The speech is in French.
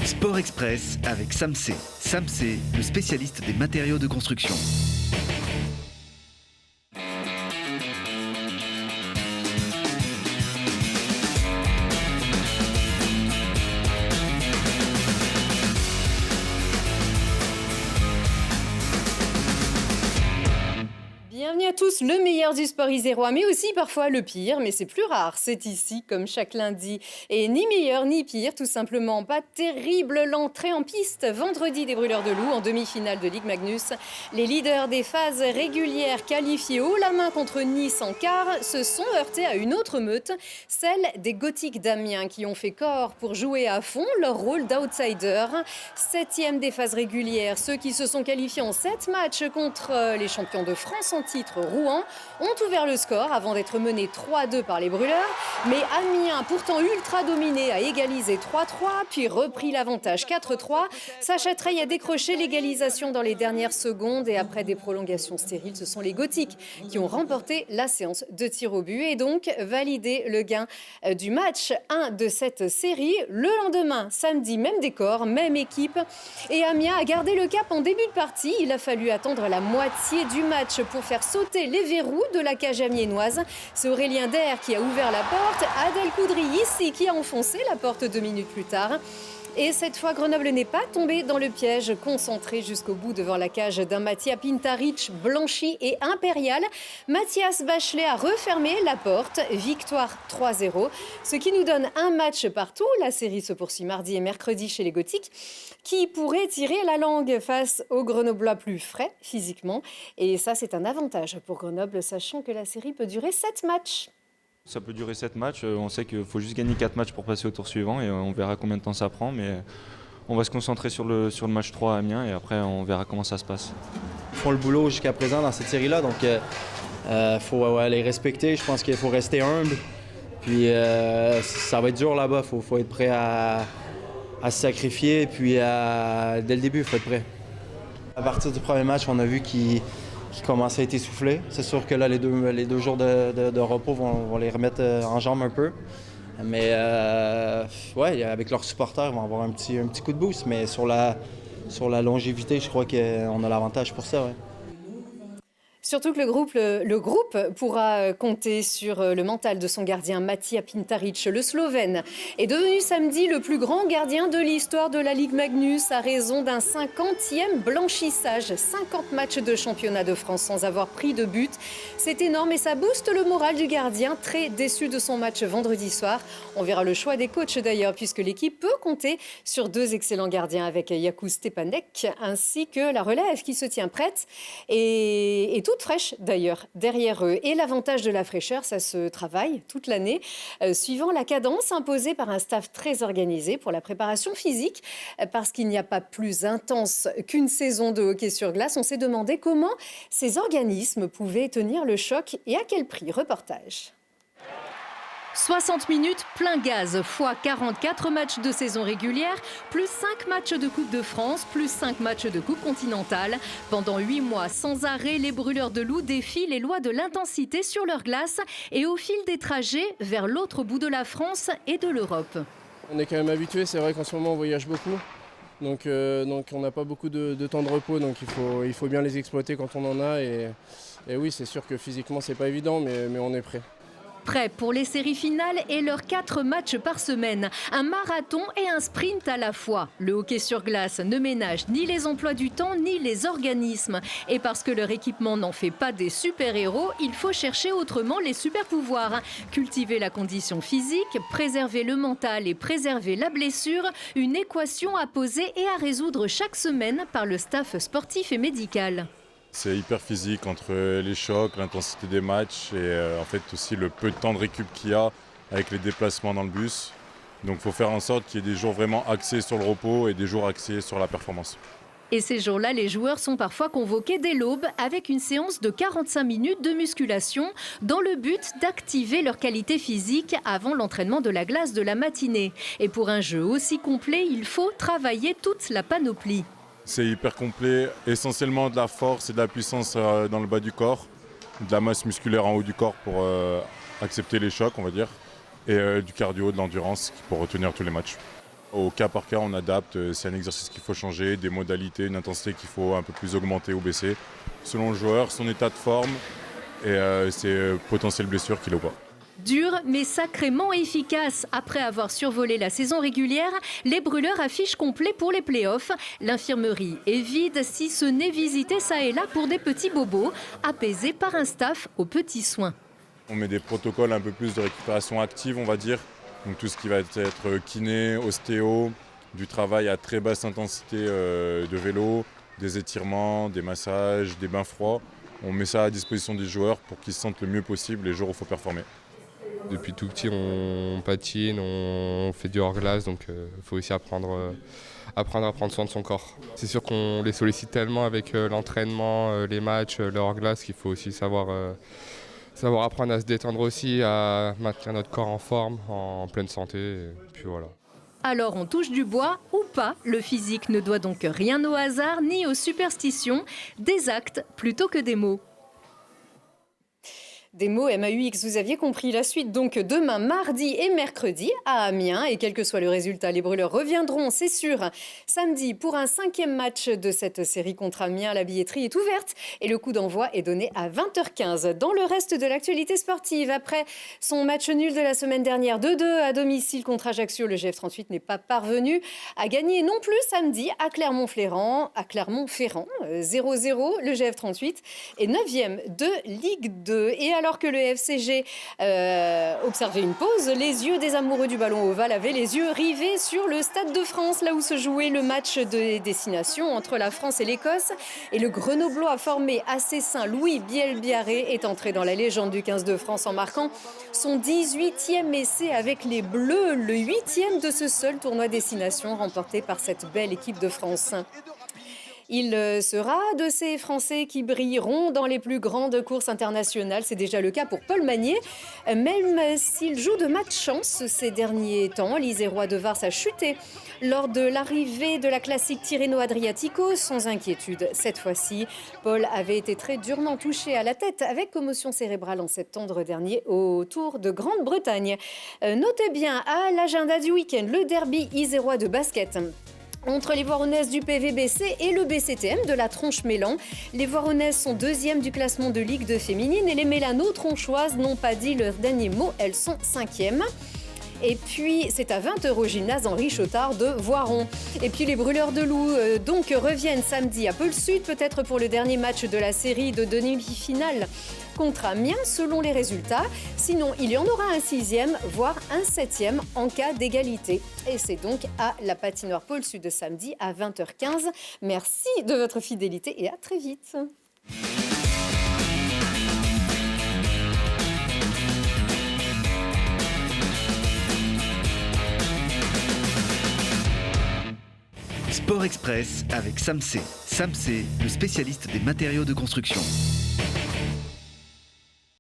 Sport Express avec Samsé. Samsé, le spécialiste des matériaux de construction. Bienvenue à tous, le meilleur du sport isérois, mais aussi parfois le pire, mais c'est plus rare. C'est ici, comme chaque lundi. Et ni meilleur ni pire, tout simplement. Pas terrible l'entrée en piste vendredi des Brûleurs de Loup en demi-finale de Ligue Magnus. Les leaders des phases régulières qualifiés haut la main contre Nice en quart se sont heurtés à une autre meute, celle des Gothiques d'Amiens, qui ont fait corps pour jouer à fond leur rôle d'outsider. 7e des phases régulières, ceux qui se sont qualifiés en 7 matchs contre les champions de France en titre, Rouen, ont ouvert le score avant d'être menés 3-2 par les Brûleurs. Mais Amiens, pourtant ultra dominé, a égalisé 3-3, puis repris l'avantage 4-3. Sacha Treille a décroché l'égalisation dans les dernières secondes et après des prolongations stériles, ce sont les Gothiques qui ont remporté la séance de tir au but et donc validé le gain du match 1 de cette série. Le lendemain, samedi, même décor, même équipe. Et Amiens a gardé le cap en début de partie. Il a fallu attendre la moitié du match pour faire sauter les verrous de la cage amiénoise. C'est Aurélien Der qui a ouvert la porte, Adel Koudri ici qui a enfoncé la porte 2 minutes plus tard. Et cette fois, Grenoble n'est pas tombé dans le piège, concentré jusqu'au bout devant la cage d'un Mattia Pintaric blanchi et impérial. Mathias Bachelet a refermé la porte, victoire 3-0, ce qui nous donne un match partout. La série se poursuit mardi et mercredi chez les Gothiques, qui pourraient tirer la langue face aux Grenoblois plus frais physiquement. Et ça, c'est un avantage pour Grenoble, sachant que la série peut durer 7 matchs. Ça peut durer 7 matchs, on sait qu'il faut juste gagner 4 matchs pour passer au tour suivant et on verra combien de temps ça prend, mais on va se concentrer sur le match 3 à Amiens et après on verra comment ça se passe. Ils font le boulot jusqu'à présent dans cette série-là, donc faut les respecter, je pense qu'il faut rester humble, puis ça va être dur là-bas, faut être prêt à se sacrifier, puis dès le début, il faut être prêt. À partir du premier match, on a vu qu'il commence à être essoufflé. C'est sûr que là, les deux jours de repos vont les remettre en jambes un peu. Mais ouais, avec leurs supporters, ils vont avoir un petit coup de boost. Mais sur la longévité, je crois qu'on a l'avantage pour ça. Ouais. Surtout que le groupe pourra compter sur le mental de son gardien Matija Pintaric. Le Slovène est devenu samedi le plus grand gardien de l'histoire de la Ligue Magnus à raison d'un 50e blanchissage. 50 matchs de championnat de France sans avoir pris de but. C'est énorme et ça booste le moral du gardien, très déçu de son match vendredi soir. On verra le choix des coachs d'ailleurs, puisque l'équipe peut compter sur 2 excellents gardiens avec Jakub Stepanek, ainsi que la relève qui se tient prête et toute fraîche d'ailleurs derrière eux. Et l'avantage de la fraîcheur, ça se travaille toute l'année, suivant la cadence imposée par un staff très organisé pour la préparation physique, parce qu'il n'y a pas plus intense qu'une saison de hockey sur glace. On s'est demandé comment ces organismes pouvaient tenir le choc et à quel prix. Reportage. 60 minutes plein gaz, fois 44 matchs de saison régulière, plus 5 matchs de Coupe de France, plus 5 matchs de Coupe continentale. Pendant 8 mois sans arrêt, les Brûleurs de Loup défient les lois de l'intensité sur leur glace et au fil des trajets vers l'autre bout de la France et de l'Europe. On est quand même habitué, c'est vrai qu'en ce moment on voyage beaucoup. Donc on n'a pas beaucoup de temps de repos, donc il faut bien les exploiter quand on en a. Et oui, c'est sûr que physiquement c'est pas évident, mais on est prêt. Prêts pour les séries finales et leurs 4 matchs par semaine. Un marathon et un sprint à la fois. Le hockey sur glace ne ménage ni les emplois du temps ni les organismes. Et parce que leur équipement n'en fait pas des super-héros, il faut chercher autrement les super-pouvoirs. Cultiver la condition physique, préserver le mental et préserver la blessure. Une équation à poser et à résoudre chaque semaine par le staff sportif et médical. C'est hyper physique entre les chocs, l'intensité des matchs et en fait aussi le peu de temps de récup qu'il y a avec les déplacements dans le bus. Donc il faut faire en sorte qu'il y ait des jours vraiment axés sur le repos et des jours axés sur la performance. Et ces jours-là, les joueurs sont parfois convoqués dès l'aube avec une séance de 45 minutes de musculation dans le but d'activer leur qualité physique avant l'entraînement de la glace de la matinée. Et pour un jeu aussi complet, il faut travailler toute la panoplie. C'est hyper complet, essentiellement de la force et de la puissance dans le bas du corps, de la masse musculaire en haut du corps pour accepter les chocs, on va dire, et du cardio, de l'endurance pour retenir tous les matchs. Au cas par cas, on adapte. C'est un exercice qu'il faut changer, des modalités, une intensité qu'il faut un peu plus augmenter ou baisser, selon le joueur, son état de forme et ses potentielles blessures qu'il a ou pas. Dur mais sacrément efficace. Après avoir survolé la saison régulière, les brûleurs affichent complet pour les playoffs. L'infirmerie est vide, si ce n'est visitée ça et là pour des petits bobos, apaisés par un staff aux petits soins. On met des protocoles un peu plus de récupération active, on va dire. Donc tout ce qui va être kiné, ostéo, du travail à très basse intensité de vélo, des étirements, des massages, des bains froids. On met ça à disposition des joueurs pour qu'ils se sentent le mieux possible les jours où il faut performer. Depuis tout petit, on patine, on fait du hors-glace, donc il faut aussi apprendre à prendre soin de son corps. C'est sûr qu'on les sollicite tellement avec l'entraînement, les matchs, le hors-glace, qu'il faut aussi savoir apprendre à se détendre aussi, à maintenir notre corps en forme, en pleine santé, et puis voilà. Alors on touche du bois ou pas, le physique ne doit donc rien au hasard ni aux superstitions, des actes plutôt que des mots. Des mots MAUX, vous aviez compris la suite. Donc demain, mardi et mercredi à Amiens. Et quel que soit le résultat, les Brûleurs reviendront, c'est sûr, samedi pour un 5e match de cette série contre Amiens. La billetterie est ouverte et le coup d'envoi est donné à 20h15. Dans le reste de l'actualité sportive, après son match nul de la semaine dernière, 2-2 à domicile contre Ajaccio, le GF38 n'est pas parvenu à gagner non plus samedi à Clermont-Ferrand, 0-0. Le GF38 est 9e de Ligue 2. Et alors que le FCG observait une pause, les yeux des amoureux du ballon ovale avaient les yeux rivés sur le Stade de France, là où se jouait le match de destination entre la France et l'Écosse. Et le Grenoblois formé à Cessin, Louis Bielbiarré, est entré dans la légende du 15 de France en marquant son 18e essai avec les Bleus, le 8e de ce seul tournoi destination remporté par cette belle équipe de France. Il sera de ces Français qui brilleront dans les plus grandes courses internationales. C'est déjà le cas pour Paul Magnier. Même s'il joue de malchance ces derniers temps, l'Isérois de Vars a chuté lors de l'arrivée de la classique Tirreno-Adriatico. Sans inquiétude, cette fois-ci, Paul avait été très durement touché à la tête avec commotion cérébrale en septembre dernier au Tour de Grande-Bretagne. Notez bien à l'agenda du week-end le derby isérois de basket entre les Voironnaises du PVBC et le BCTM de la Tronche-Mélan. Les Voironnaises sont 2e du classement de Ligue 2 féminine et les Mélano-Tronchoises n'ont pas dit leur dernier mot, elles sont 5e. Et puis, c'est à 20h au gymnase Henri Chotard de Voiron. Et puis, les Brûleurs de Loups donc reviennent samedi à Peul-Sud, peut-être pour le dernier match de la série de demi-finale contre Amiens, selon les résultats. Sinon, il y en aura un 6e, voire un 7e en cas d'égalité. Et c'est donc à la patinoire Peul-Sud de samedi à 20h15. Merci de votre fidélité et à très vite. Sport Express avec Samsé. Samsé, le spécialiste des matériaux de construction.